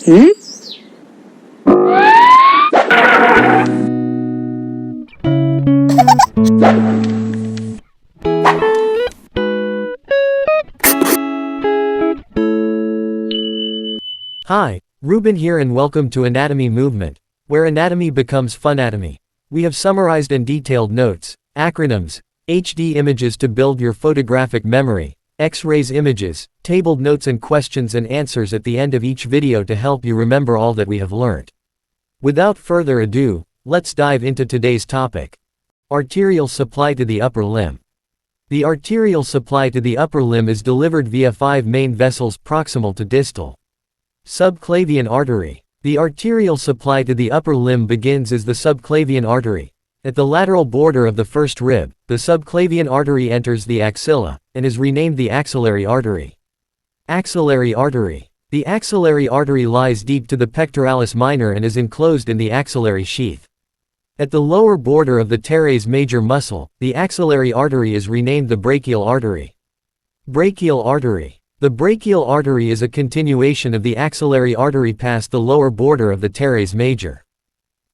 Hi, Ruben here and welcome to Anatomy Movement, where anatomy becomes funatomy. We have summarized and detailed notes, acronyms, HD images to build your photographic memory, X-rays images, tabled notes and questions and answers at the end of each video to help you remember all that we have learnt. Without further ado, let's dive into today's topic. Arterial supply to the upper limb. The arterial supply to the upper limb is delivered via 5 main vessels proximal to distal. Subclavian artery. The arterial supply to the upper limb begins as the subclavian artery. At the lateral border of the first rib, the subclavian artery enters the axilla, and is renamed the axillary artery. Axillary artery. The axillary artery lies deep to the pectoralis minor and is enclosed in the axillary sheath. At the lower border of the teres major muscle, the axillary artery is renamed the brachial artery. Brachial artery. The brachial artery is a continuation of the axillary artery past the lower border of the teres major.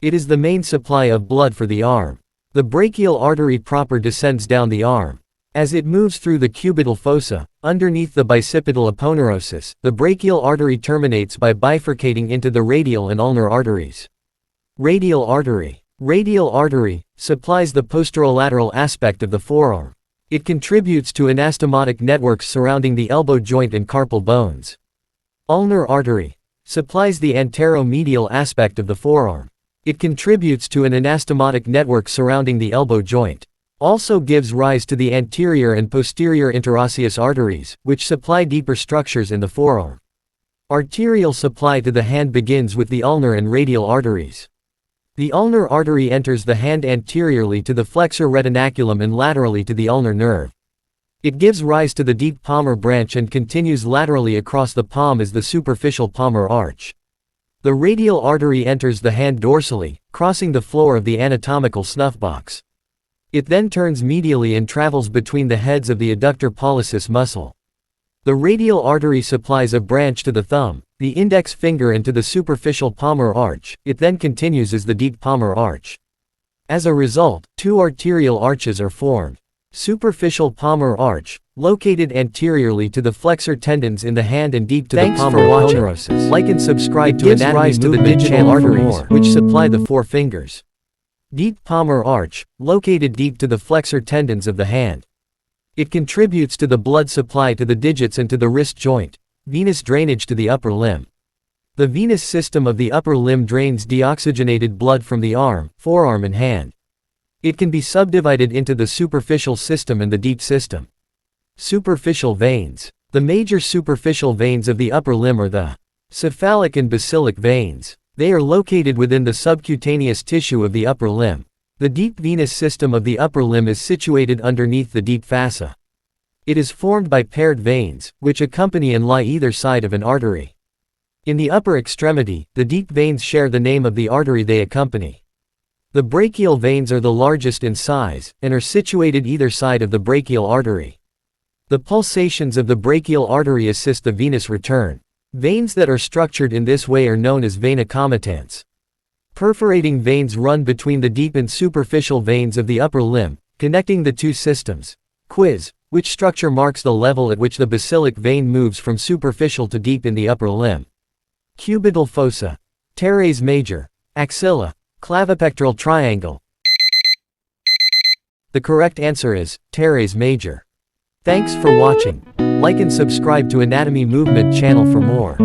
It is the main supply of blood for the arm. The brachial artery proper descends down the arm. As it moves through the cubital fossa, underneath the bicipital aponeurosis, the brachial artery terminates by bifurcating into the radial and ulnar arteries. Radial artery. Radial artery supplies the posterolateral aspect of the forearm. It contributes to anastomotic networks surrounding the elbow joint and carpal bones. Ulnar artery supplies the anteromedial aspect of the forearm. It contributes to an anastomotic network surrounding the elbow joint. Also gives rise to the anterior and posterior interosseous arteries, which supply deeper structures in the forearm. Arterial supply to the hand begins with the ulnar and radial arteries. The ulnar artery enters the hand anteriorly to the flexor retinaculum and laterally to the ulnar nerve. It gives rise to the deep palmar branch and continues laterally across the palm as the superficial palmar arch. The radial artery enters the hand dorsally, crossing the floor of the anatomical snuff box. It then turns medially and travels between the heads of the adductor pollicis muscle. The radial artery supplies a branch to the thumb, the index finger and to the superficial palmar arch. It then continues as the deep palmar arch. As a result, 2 arterial arches are formed. Superficial palmar arch, located anteriorly to the flexor tendons in the hand and deep to the palmar aponeurosis. Like and subscribe to Anatomy Movement channel arteries, which supply the 4 fingers. Deep palmar arch, located deep to the flexor tendons of the hand. It contributes to the blood supply to the digits and to the wrist joint. Venous drainage to the upper limb. The venous system of the upper limb drains deoxygenated blood from the arm, forearm and hand. It can be subdivided into the superficial system and the deep system. Superficial veins. The major superficial veins of the upper limb are the cephalic and basilic veins. They are located within the subcutaneous tissue of the upper limb. The deep venous system of the upper limb is situated underneath the deep fossa. It is formed by paired veins, which accompany and lie either side of an artery. In the upper extremity, the deep veins share the name of the artery they accompany. The brachial veins are the largest in size, and are situated either side of the brachial artery. The pulsations of the brachial artery assist the venous return. Veins that are structured in this way are known as vena comitans. Perforating veins run between the deep and superficial veins of the upper limb, connecting the 2 systems. Quiz. Which structure marks the level at which the basilic vein moves from superficial to deep in the upper limb? Cubital fossa. Teres major. Axilla. Clavipectoral triangle. The correct answer is teres major. Thanks for watching. Like and subscribe to Anatomy Movement channel for more.